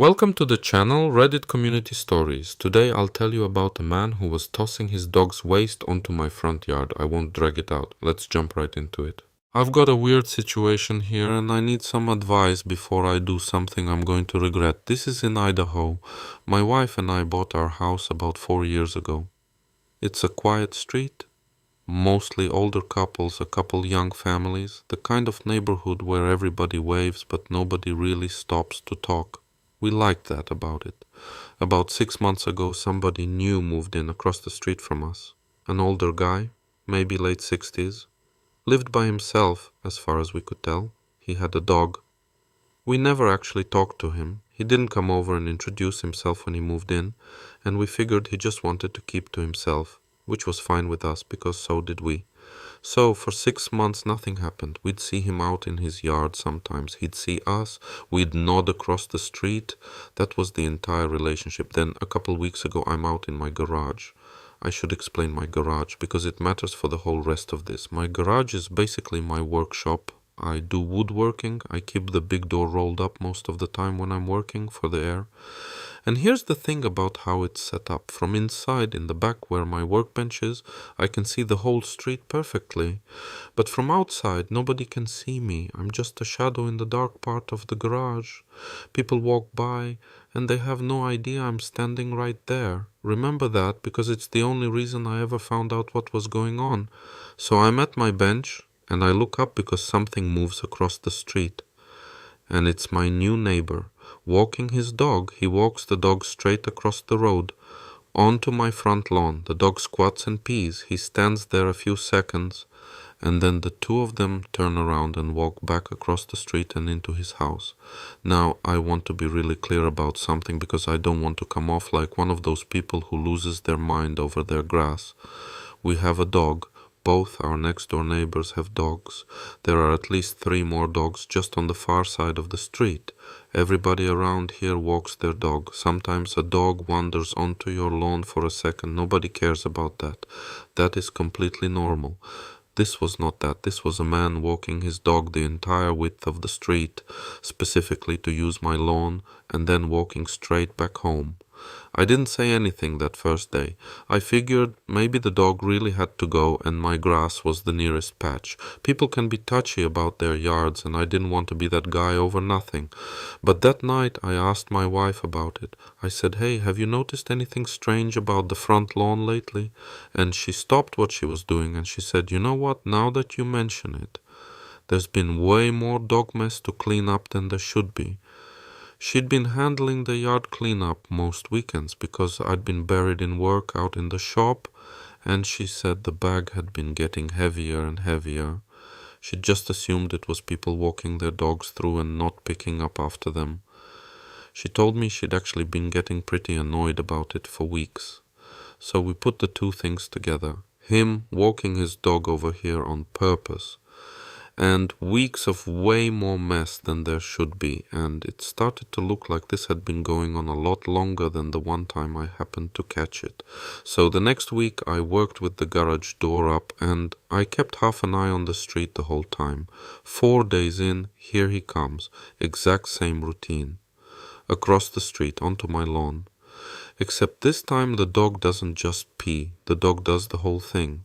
Welcome to the channel Reddit Community Stories. Today I'll tell you about a man who was tossing his dog's waste onto my front yard. I won't drag it out. Let's jump right into it. I've got a weird situation here and I need some advice before I do something I'm going to regret. This is in Idaho. My wife and I bought our house about 4 years ago. It's a quiet street, mostly older couples, a couple young families, the kind of neighborhood where everybody waves but nobody really stops to talk. We liked that about it. About 6 months ago, somebody new moved in across the street from us. An older guy, maybe late 60s. Lived by himself, as far as we could tell. He had a dog. We never actually talked to him. He didn't come over and introduce himself when he moved in, and we figured he just wanted to keep to himself, which was fine with us because so did we. So for 6 months nothing happened. We'd see him out in his yard sometimes. He'd see us. We'd nod across the street. That was the entire relationship. Then a couple weeks ago I'm out in my garage. I should explain my garage because it matters for the whole rest of this. My garage is basically my workshop. I do woodworking. I keep the big door rolled up most of the time when I'm working for the air. And here's the thing about how it's set up. From inside, in the back where my workbench is, I can see the whole street perfectly. But from outside, nobody can see me. I'm just a shadow in the dark part of the garage. People walk by, and they have no idea I'm standing right there. Remember that, because it's the only reason I ever found out what was going on. So I'm at my bench, and I look up because something moves across the street. And it's my new neighbor. Walking his dog, he walks the dog straight across the road, onto my front lawn. The dog squats and pees. He stands there a few seconds, and then the two of them turn around and walk back across the street and into his house. Now, I want to be really clear about something because I don't want to come off like one of those people who loses their mind over their grass. We have a dog. Both our next-door neighbors have dogs. There are at least 3 more dogs just on the far side of the street. Everybody around here walks their dog. Sometimes a dog wanders onto your lawn for a second. Nobody cares about that. That is completely normal. This was not that. This was a man walking his dog the entire width of the street, specifically to use my lawn, and then walking straight back home. I didn't say anything that first day. I figured maybe the dog really had to go and my grass was the nearest patch. People can be touchy about their yards and I didn't want to be that guy over nothing. But that night I asked my wife about it. I said, "Hey, have you noticed anything strange about the front lawn lately?" And she stopped what she was doing and she said, "You know what, now that you mention it, there's been way more dog mess to clean up than there should be." She'd been handling the yard cleanup most weekends because I'd been buried in work out in the shop, and she said the bag had been getting heavier and heavier. She just assumed it was people walking their dogs through and not picking up after them. She told me she'd actually been getting pretty annoyed about it for weeks. So we put the two things together. Him walking his dog over here on purpose, and weeks of way more mess than there should be, and it started to look like this had been going on a lot longer than the one time I happened to catch it. So the next week I worked with the garage door up, and I kept half an eye on the street the whole time. 4 days in, here he comes, exact same routine. Across the street, onto my lawn. Except this time the dog doesn't just pee, the dog does the whole thing.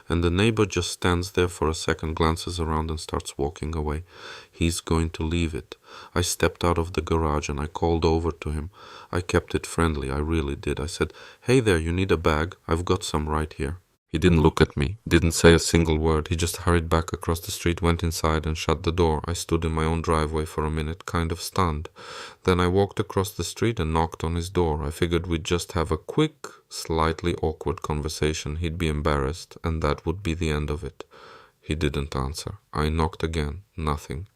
And the neighbor just stands there for a second, glances around and starts walking away. He's going to leave it. I stepped out of the garage and I called over to him. I kept it friendly, I really did. I said, "Hey there, you need a bag? I've got some right here." He didn't look at me, didn't say a single word. He just hurried back across the street, went inside and shut the door. I stood in my own driveway for a minute, kind of stunned. Then I walked across the street and knocked on his door. I figured we'd just have a quick, slightly awkward conversation. He'd be embarrassed, and that would be the end of it. He didn't answer. I knocked again. Nothing.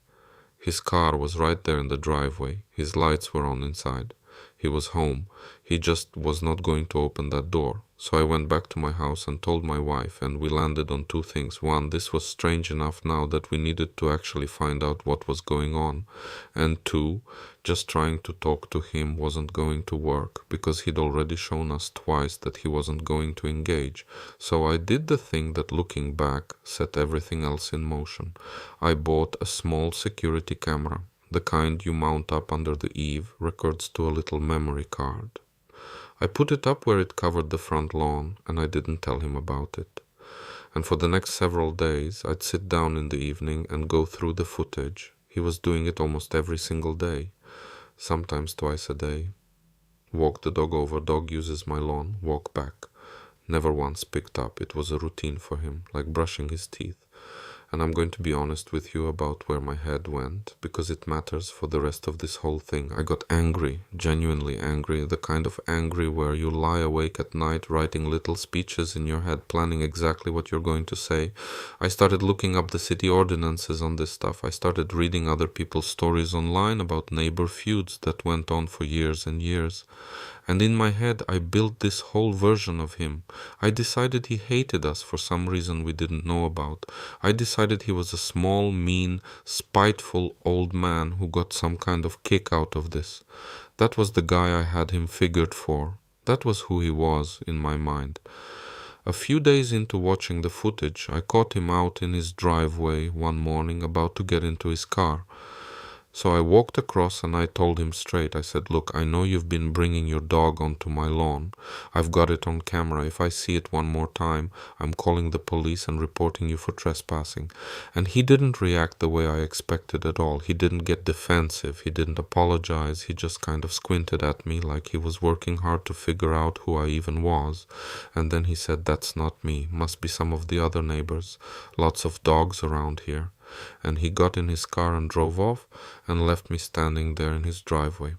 His car was right there in the driveway. His lights were on inside. He was home. He just was not going to open that door. So I went back to my house and told my wife, and we landed on 2 things. One, this was strange enough now that we needed to actually find out what was going on. And 2, just trying to talk to him wasn't going to work because he'd already shown us twice that he wasn't going to engage. So I did the thing that, looking back, set everything else in motion. I bought a small security camera. the kind you mount up under the eave, records to a little memory card. I put it up where it covered the front lawn, and I didn't tell him about it. And for the next several days, I'd sit down in the evening and go through the footage. He was doing it almost every single day, sometimes twice a day. Walk the dog over, dog uses my lawn, walk back. Never once picked up. It was a routine for him, like brushing his teeth. And I'm going to be honest with you about where my head went, because it matters for the rest of this whole thing. I got angry, genuinely angry, the kind of angry where you lie awake at night writing little speeches in your head, planning exactly what you're going to say. I started looking up the city ordinances on this stuff. I started reading other people's stories online about neighbor feuds that went on for years and years. And in my head, I built this whole version of him. I decided he hated us for some reason we didn't know about. I decided he was a small, mean, spiteful old man who got some kind of kick out of this. That was the guy I had him figured for. That was who he was in my mind. A few days into watching the footage, I caught him out in his driveway one morning about to get into his car. So I walked across and I told him straight. I said, look, I know you've been bringing your dog onto my lawn. I've got it on camera. If I see it one more time, I'm calling the police and reporting you for trespassing. And he didn't react the way I expected at all. He didn't get defensive. He didn't apologize. He just kind of squinted at me like he was working hard to figure out who I even was. And then he said, that's not me. Must be some of the other neighbors. Lots of dogs around here. And he got in his car and drove off and left me standing there in his driveway.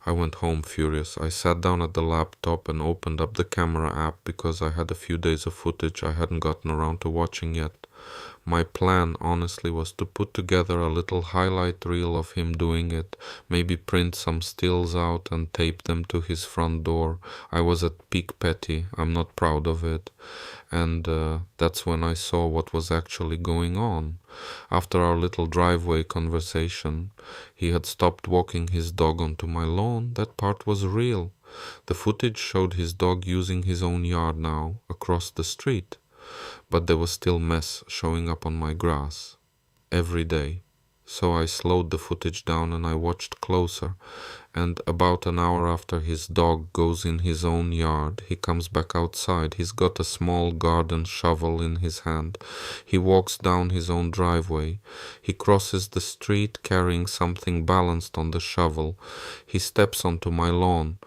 I went home furious. I sat down at the laptop and opened up the camera app because I had a few days of footage I hadn't gotten around to watching yet. My plan, honestly, was to put together a little highlight reel of him doing it, maybe print some stills out and tape them to his front door. I was at peak petty. I'm not proud of it. And that's when I saw what was actually going on. After our little driveway conversation, he had stopped walking his dog onto my lawn. That part was real. The footage showed his dog using his own yard now, across the street. But there was still mess showing up on my grass. Every day. So I slowed the footage down and I watched closer. And about an hour after his dog goes in his own yard, he comes back outside. He's got a small garden shovel in his hand. He walks down his own driveway. He crosses the street carrying something balanced on the shovel. He steps onto my lawn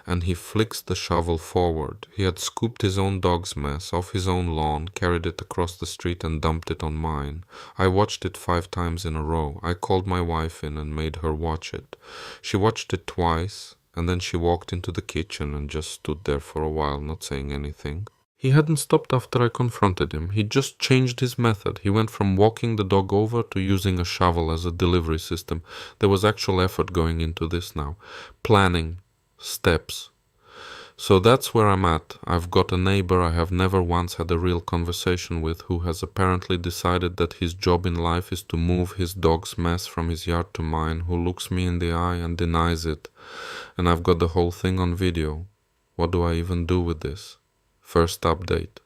and he flicks the shovel forward. He had scooped his own dog's mess off his own lawn, carried it across the street and dumped it on mine. I watched it 5 times in a row. I called my wife in and made her watch it. She watched it twice, and then she walked into the kitchen and just stood there for a while, not saying anything. He hadn't stopped after I confronted him. He just changed his method. He went from walking the dog over to using a shovel as a delivery system. There was actual effort going into this now. Planning. Steps. So that's where I'm at. I've got a neighbor I have never once had a real conversation with who has apparently decided that his job in life is to move his dog's mess from his yard to mine, who looks me in the eye and denies it. And I've got the whole thing on video. What do I even do with this? First update.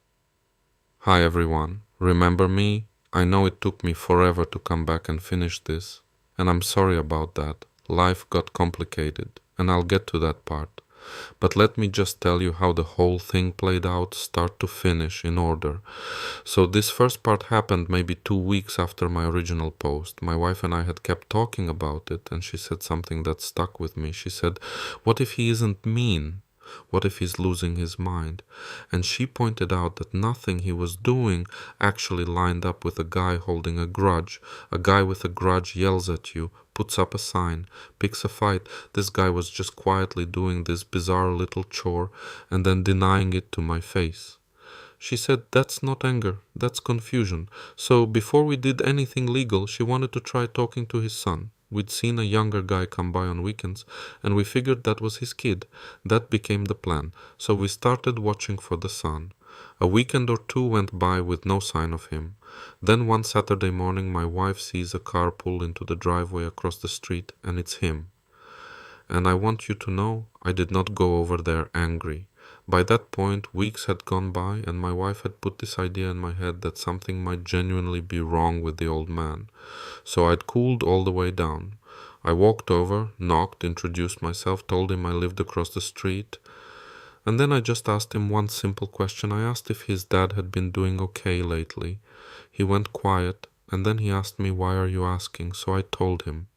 Hi everyone. Remember me? I know it took me forever to come back and finish this. And I'm sorry about that. Life got complicated. And I'll get to that part. But let me just tell you how the whole thing played out, start to finish, in order. So this first part happened maybe 2 weeks after my original post. My wife and I had kept talking about it, and she said something that stuck with me. She said, what if he isn't mean? What if he's losing his mind? And she pointed out that nothing he was doing actually lined up with a guy holding a grudge. A guy with a grudge yells at you, puts up a sign, picks a fight. This guy was just quietly doing this bizarre little chore and then denying it to my face. She said, that's not anger, that's confusion. So before we did anything legal, she wanted to try talking to his son. We'd seen a younger guy come by on weekends, and we figured that was his kid. That became the plan. So we started watching for the son. A weekend or 2 went by with no sign of him. Then one Saturday morning, my wife sees a car pull into the driveway across the street, and it's him. And I want you to know, I did not go over there angry. By that point, weeks had gone by, and my wife had put this idea in my head that something might genuinely be wrong with the old man. So I'd cooled all the way down. I walked over, knocked, introduced myself, told him I lived across the street, and then I just asked him one simple question. I asked if his dad had been doing okay lately. He went quiet, and then he asked me, "Why are you asking?" So I told him.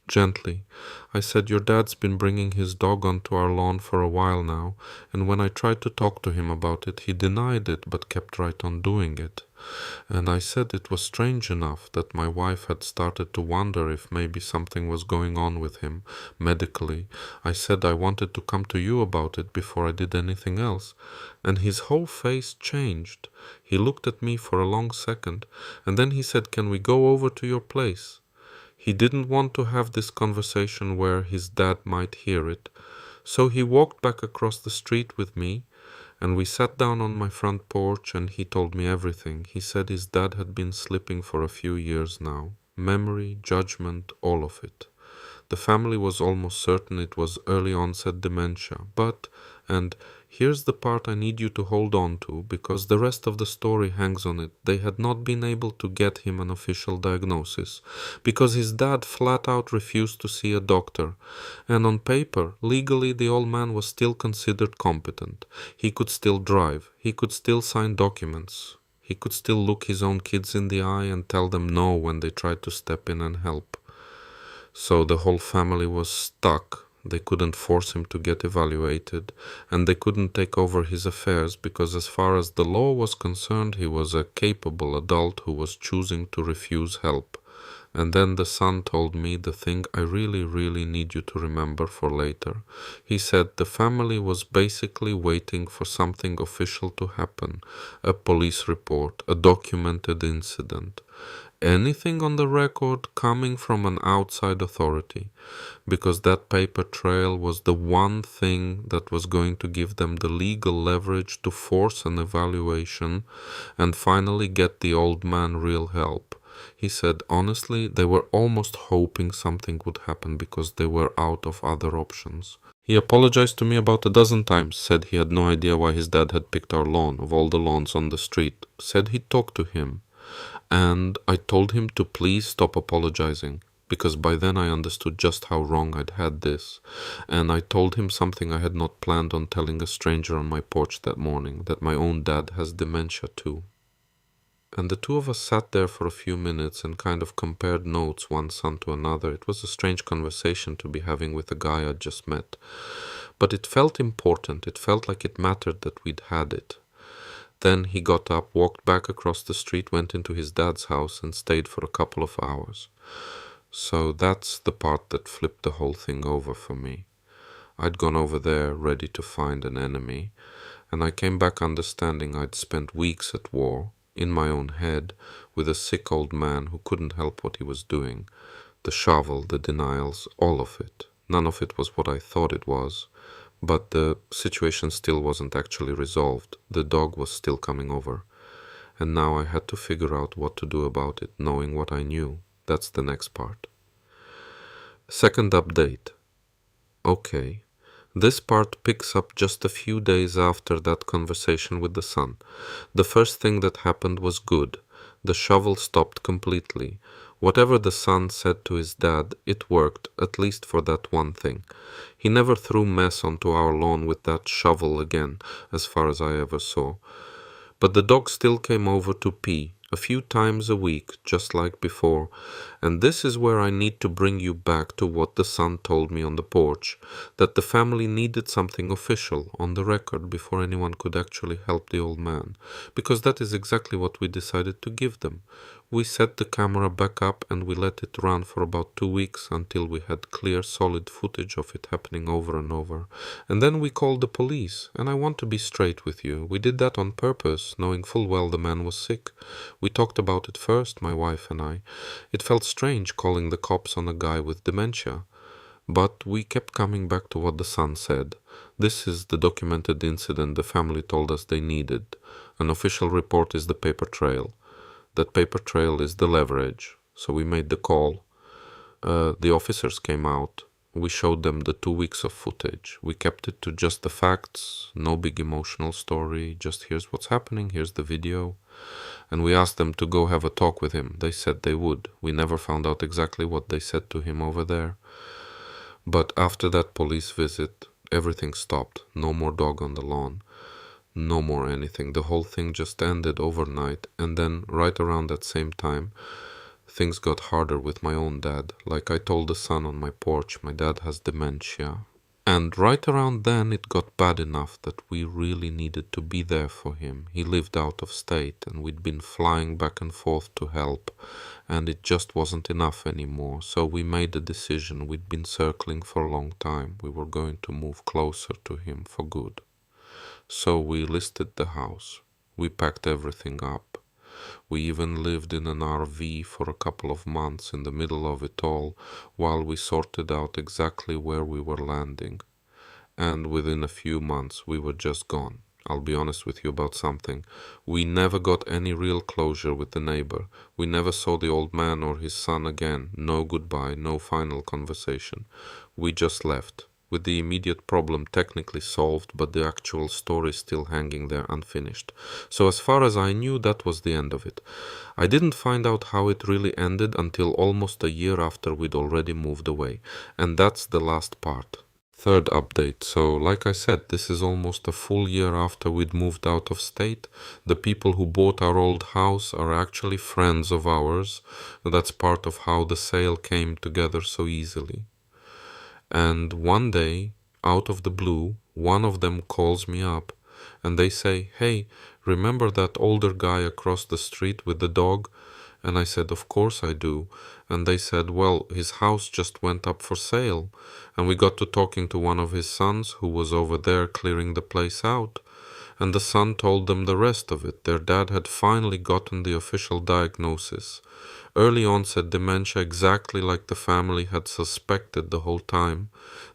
Gently, I said, "Your dad's been bringing his dog onto our lawn for a while now, and when I tried to talk to him about it, he denied it but kept right on doing it." And I said it was strange enough that my wife had started to wonder if maybe something was going on with him medically. I said I wanted to come to you about it before I did anything else. And his whole face changed. He looked at me for a long second, and then he said, "Can we go over to your place?" He didn't want to have this conversation where his dad might hear it, so he walked back across the street with me, and we sat down on my front porch, and he told me everything. He said his dad had been slipping for a few years now. Memory, judgment, all of it. The family was almost certain it was early onset dementia, but, and here's the part I need you to hold on to, because the rest of the story hangs on it, they had not been able to get him an official diagnosis, because his dad flat out refused to see a doctor, and on paper, legally the old man was still considered competent. He could still drive, he could still sign documents, he could still look his own kids in the eye and tell them no when they tried to step in and help. So the whole family was stuck. They couldn't force him to get evaluated, and they couldn't take over his affairs because as far as the law was concerned, he was a capable adult who was choosing to refuse help. And then the son told me the thing I really, really need you to remember for later. He said the family was basically waiting for something official to happen, a police report, a documented incident. Anything on the record coming from an outside authority, because that paper trail was the one thing that was going to give them the legal leverage to force an evaluation and finally get the old man real help. He said, honestly, they were almost hoping something would happen because they were out of other options. He apologized to me about a dozen times, said he had no idea why his dad had picked our lawn of all the lawns on the street, said he'd talked to him. And I told him to please stop apologizing, because by then I understood just how wrong I'd had this. And I told him something I had not planned on telling a stranger on my porch that morning, that my own dad has dementia too. And the two of us sat there for a few minutes and kind of compared notes, one son to another. It was a strange conversation to be having with a guy I'd just met. But it felt important. It felt like it mattered that we'd had it. Then he got up, walked back across the street, went into his dad's house and stayed for a couple of hours. So that's the part that flipped the whole thing over for me. I'd gone over there ready to find an enemy, and I came back understanding I'd spent weeks at war, in my own head, with a sick old man who couldn't help what he was doing. The shovel, the denials, all of it. None of it was what I thought it was. But the situation still wasn't actually resolved. The dog was still coming over. And now I had to figure out what to do about it, knowing what I knew. That's the next part. Second update. Okay. This part picks up just a few days after that conversation with the son. The first thing that happened was good. The shovel stopped completely. Whatever the son said to his dad, it worked, at least for that one thing. He never threw mess onto our lawn with that shovel again, as far as I ever saw. But the dog still came over to pee, a few times a week, just like before. And this is where I need to bring you back to what the son told me on the porch, that the family needed something official on the record before anyone could actually help the old man, because that is exactly what we decided to give them. We set the camera back up and we let it run for about 2 weeks until we had clear, solid footage of it happening over and over. And then we called the police, and I want to be straight with you. We did that on purpose, knowing full well the man was sick. We talked about it first, my wife and I. It felt strange calling the cops on a guy with dementia. But we kept coming back to what the son said. This is the documented incident the family told us they needed. An official report is the paper trail. That paper trail is the leverage. So we made the call. The officers came out. We showed them the 2 weeks of footage. We kept it to just the facts, no big emotional story, just here's what's happening, here's the video. And we asked them to go have a talk with him. They said they would. We never found out exactly what they said to him over there. But after that police visit, everything stopped. No more dog on the lawn. No more anything. The whole thing just ended overnight. And then, right around that same time, things got harder with my own dad. Like I told the son on my porch, my dad has dementia. And right around then it got bad enough that we really needed to be there for him. He lived out of state and we'd been flying back and forth to help, and it just wasn't enough anymore. So we made a decision. We'd been circling for a long time. We were going to move closer to him for good. So we listed the house. We packed everything up. We even lived in an RV for a couple of months in the middle of it all while we sorted out exactly where we were landing. And within a few months we were just gone. I'll be honest with you about something. We never got any real closure with the neighbor. We never saw the old man or his son again. No goodbye, no final conversation. We just left, with the immediate problem technically solved, but the actual story still hanging there unfinished. So as far as I knew, that was the end of it. I didn't find out how it really ended until almost a year after we'd already moved away. And that's the last part. Third update. So like I said, this is almost a full year after we'd moved out of state. The people who bought our old house are actually friends of ours. That's part of how the sale came together so easily. And one day, out of the blue, one of them calls me up and they say, "Hey, remember that older guy across the street with the dog?" And I said, "Of course I do." And they said, "Well, his house just went up for sale." And we got to talking to one of his sons who was over there clearing the place out. And the son told them the rest of it. Their dad had finally gotten the official diagnosis. Early onset dementia, exactly like the family had suspected the whole time.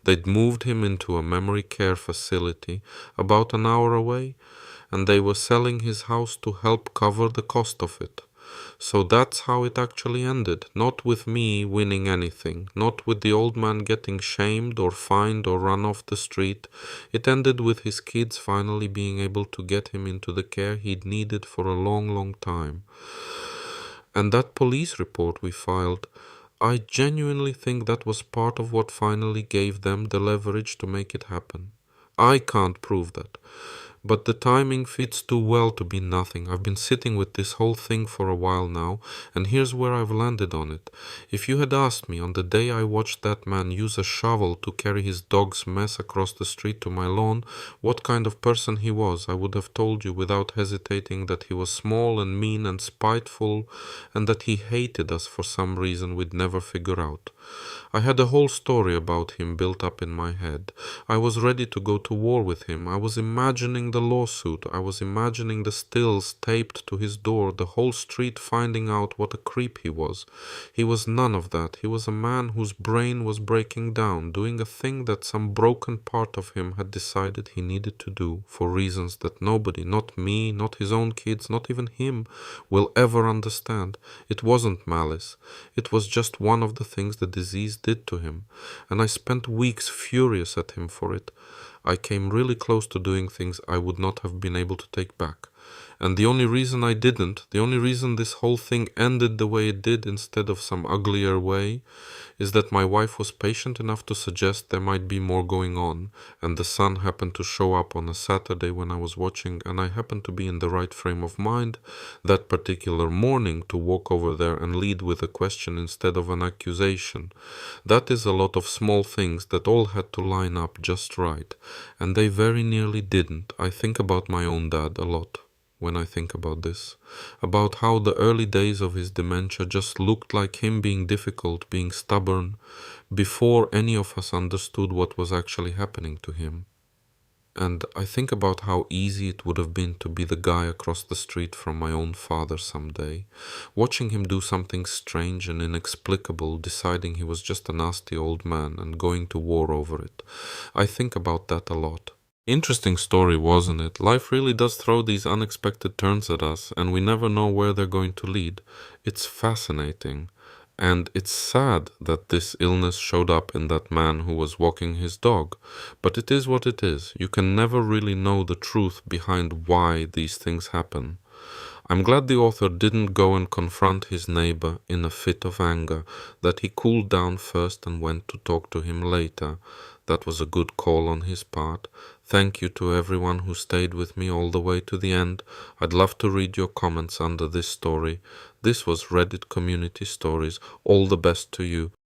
They'd moved him into a memory care facility about an hour away, and they were selling his house to help cover the cost of it. So that's how it actually ended, not with me winning anything, not with the old man getting shamed or fined or run off the street. It ended with his kids finally being able to get him into the care he'd needed for a long, long time. And that police report we filed, I genuinely think that was part of what finally gave them the leverage to make it happen. I can't prove that. But the timing fits too well to be nothing. I've been sitting with this whole thing for a while now, and here's where I've landed on it. If you had asked me on the day I watched that man use a shovel to carry his dog's mess across the street to my lawn, what kind of person he was, I would have told you without hesitating that he was small and mean and spiteful, and that he hated us for some reason we'd never figure out. I had a whole story about him built up in my head. I was ready to go to war with him. I was imagining the lawsuit. I was imagining the stills taped to his door, the whole street finding out what a creep he was. He was none of that. He was a man whose brain was breaking down, doing a thing that some broken part of him had decided he needed to do for reasons that nobody, not me, not his own kids, not even him, will ever understand. It wasn't malice. It was just one of the things the disease did to him, and I spent weeks furious at him for it. I came really close to doing things I would not have been able to take back. And the only reason I didn't, the only reason this whole thing ended the way it did instead of some uglier way, is that my wife was patient enough to suggest there might be more going on, and the sun happened to show up on a Saturday when I was watching, and I happened to be in the right frame of mind that particular morning to walk over there and lead with a question instead of an accusation. That is a lot of small things that all had to line up just right, and they very nearly didn't. I think about my own dad a lot when I think about this, about how the early days of his dementia just looked like him being difficult, being stubborn, before any of us understood what was actually happening to him. And I think about how easy it would have been to be the guy across the street from my own father someday, watching him do something strange and inexplicable, deciding he was just a nasty old man and going to war over it. I think about that a lot. Interesting story, wasn't it? Life really does throw these unexpected turns at us, and we never know where they're going to lead. It's fascinating. And it's sad that this illness showed up in that man who was walking his dog. But it is what it is. You can never really know the truth behind why these things happen. I'm glad the author didn't go and confront his neighbor in a fit of anger, that he cooled down first and went to talk to him later. That was a good call on his part. Thank you to everyone who stayed with me all the way to the end. I'd love to read your comments under this story. This was Reddit Community Stories. All the best to you.